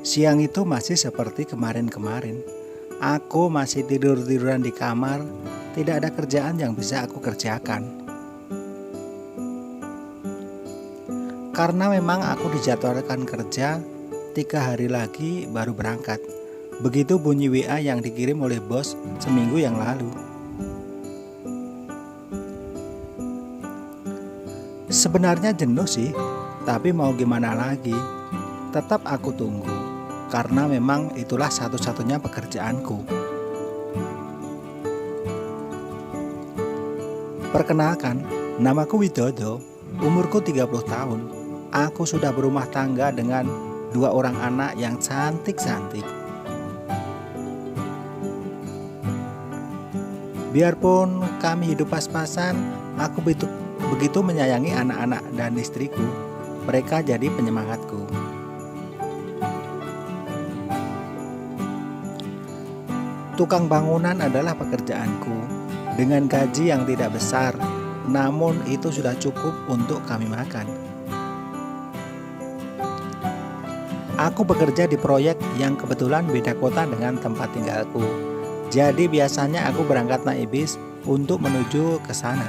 Siang itu masih seperti kemarin-kemarin. Aku masih tidur-tiduran di kamar, tidak ada kerjaan yang bisa aku kerjakan. Karena memang aku dijadwalkan kerja, 3 hari lagi baru berangkat. Begitu bunyi WA yang dikirim oleh bos seminggu yang lalu. Sebenarnya jenuh sih, tapi mau gimana lagi? Tetap aku tunggu, karena memang itulah satu-satunya pekerjaanku. Perkenalkan, namaku Widodo, umurku 30 tahun. Aku sudah berumah tangga dengan 2 orang anak yang cantik-cantik. Biarpun kami hidup pas-pasan, aku begitu menyayangi anak-anak dan istriku. Mereka jadi penyemangatku. Tukang bangunan adalah pekerjaanku, dengan gaji yang tidak besar, namun itu sudah cukup untuk kami makan. Aku bekerja di proyek yang kebetulan beda kota dengan tempat tinggalku. Jadi biasanya aku berangkat naik bis untuk menuju ke sana.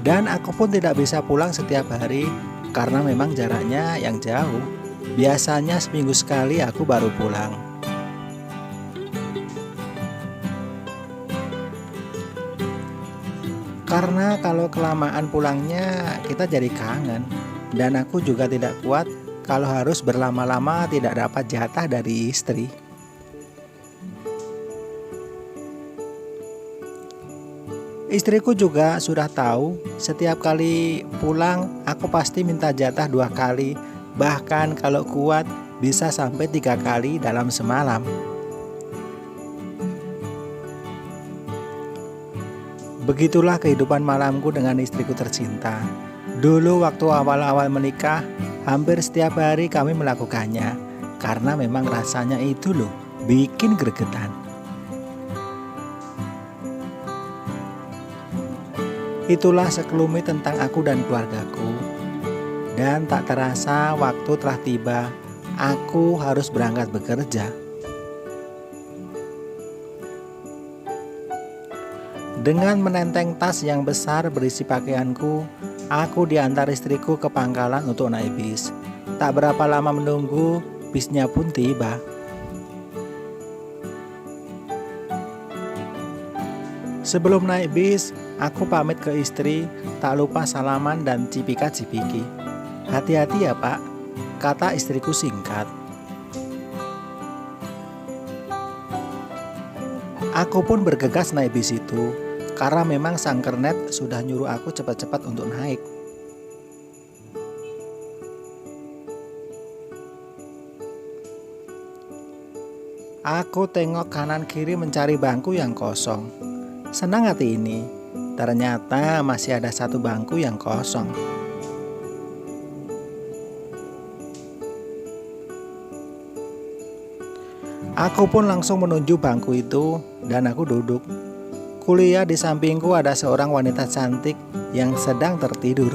Dan aku pun tidak bisa pulang setiap hari karena memang jaraknya yang jauh. Biasanya seminggu sekali aku baru pulang. Karena kalau kelamaan pulangnya kita jadi kangen. Dan aku juga tidak kuat kalau harus berlama-lama tidak dapat jatah dari istri. Istriku juga sudah tahu, setiap kali pulang aku pasti minta jatah 2 kali. Bahkan kalau kuat bisa sampai 3 kali dalam semalam. Begitulah kehidupan malamku dengan istriku tercinta. Dulu waktu awal-awal menikah, hampir setiap hari kami melakukannya. Karena memang rasanya itu loh, bikin gregetan. Itulah sekelumit tentang aku dan keluargaku. Dan tak terasa waktu telah tiba, aku harus berangkat bekerja. Dengan menenteng tas yang besar berisi pakaianku, aku diantar istriku ke pangkalan untuk naik bis. Tak berapa lama menunggu, bisnya pun tiba. Sebelum naik bis, aku pamit ke istri, tak lupa salaman dan cipika-cipiki. "Hati-hati ya Pak," kata istriku singkat. Aku pun bergegas naik bis itu, karena memang sang kernet sudah nyuruh aku cepat-cepat untuk naik. Aku tengok kanan kiri mencari bangku yang kosong. Senang hati ini, ternyata masih ada 1 bangku yang kosong. Aku pun langsung menuju bangku itu dan aku duduk. Kuliah di sampingku ada seorang wanita cantik yang sedang tertidur.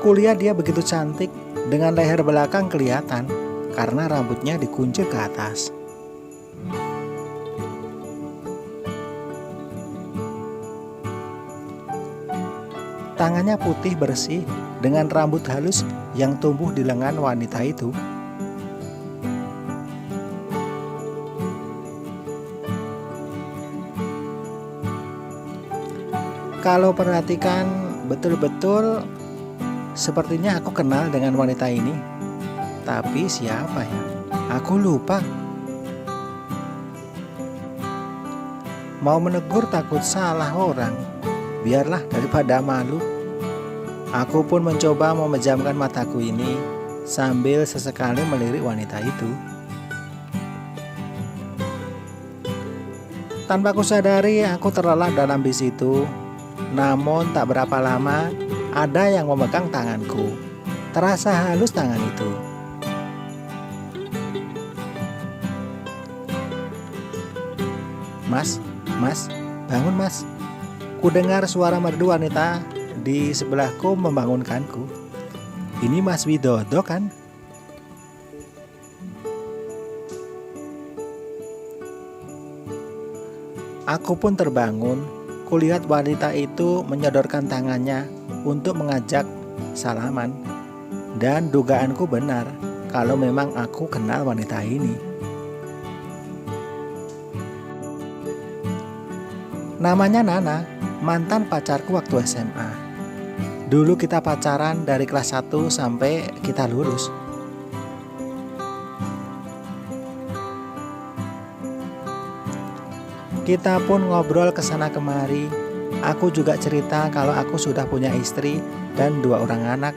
Kuliah dia begitu cantik dengan leher belakang kelihatan karena rambutnya dikuncir ke atas. Tangannya putih bersih dengan rambut halus yang tumbuh di lengan wanita itu. Kalau perhatikan betul-betul, sepertinya aku kenal dengan wanita ini. Tapi siapa ya? Aku lupa. Mau menegur takut salah orang. Biarlah daripada malu. Aku pun mencoba memejamkan mataku ini sambil sesekali melirik wanita itu. Tanpa kusadari aku terlelap dalam bis itu. Namun tak berapa lama ada yang memegang tanganku. Terasa halus tangan itu. "Mas, bangun Mas. Kudengar suara merdu wanita di sebelahku membangunkanku. Ini Mas Widodo kan? Aku pun terbangun. Kulihat wanita itu menyodorkan tangannya untuk mengajak salaman. Dan dugaanku benar kalau memang aku kenal wanita ini. Namanya Nana, mantan pacarku waktu SMA. Dulu kita pacaran dari kelas 1 sampai kita lulus. Kita pun ngobrol kesana kemari. Aku juga cerita kalau aku sudah punya istri dan 2 orang anak.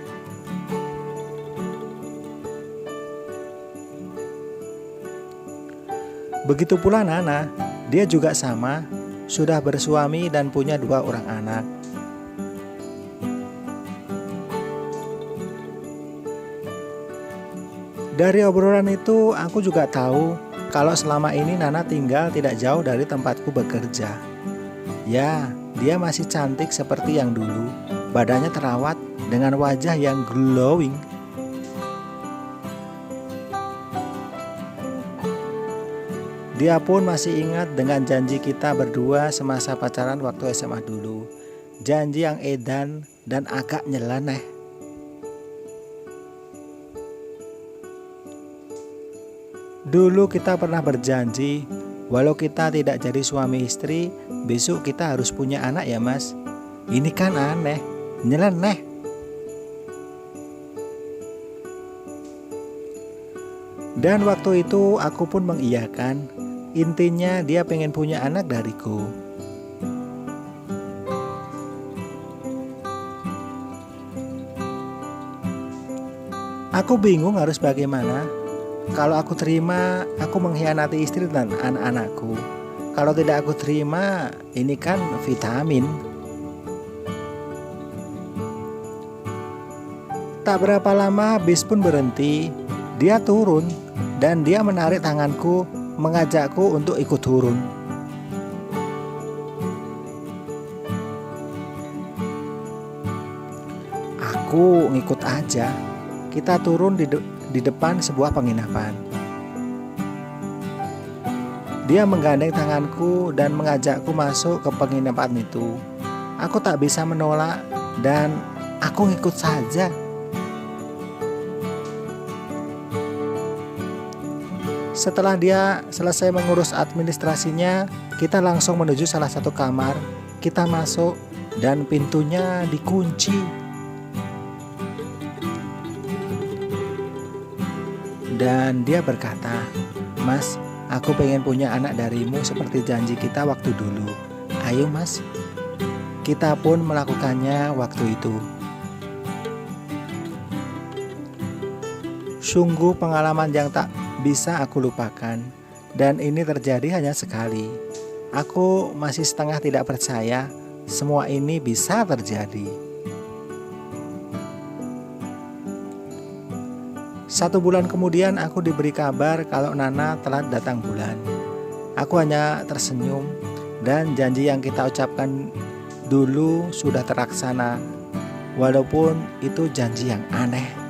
Begitu pula Nana, dia juga sama, sudah bersuami dan punya 2 orang anak. Dari obrolan itu aku juga tahu kalau selama ini Nana tinggal tidak jauh dari tempatku bekerja. Ya, dia masih cantik seperti yang dulu. Badannya terawat dengan wajah yang glowing. Dia pun masih ingat dengan janji kita berdua semasa pacaran waktu SMA dulu. Janji yang edan dan agak nyeleneh. Dulu kita pernah berjanji, walau kita tidak jadi suami istri, besok kita harus punya anak ya Mas. Ini kan aneh, nyeleneh. Dan waktu itu aku pun mengiyakan. Intinya dia pengen punya anak dariku. Aku bingung harus bagaimana. Kalau aku terima, aku mengkhianati istri dan anak-anakku. Kalau tidak aku terima, ini kan vitamin. Tak berapa lama bis pun berhenti. Dia turun dan dia menarik tanganku, mengajakku untuk ikut turun. Aku ngikut aja. Kita turun di depan sebuah penginapan. Dia menggandeng tanganku dan mengajakku masuk ke penginapan itu. Aku tak bisa menolak dan aku ngikut saja. Setelah dia selesai mengurus administrasinya, kita langsung menuju salah satu kamar. Kita masuk dan pintunya dikunci. Dan dia berkata, "Mas, aku pengen punya anak darimu seperti janji kita waktu dulu. Ayo Mas." Kita pun melakukannya waktu itu. Sungguh pengalaman yang tak bisa aku lupakan, dan ini terjadi hanya sekali. Aku masih setengah tidak percaya semua ini bisa terjadi. 1 bulan kemudian aku diberi kabar kalau Nana telah datang bulan. Aku hanya tersenyum dan janji yang kita ucapkan dulu sudah terlaksana, walaupun itu janji yang aneh.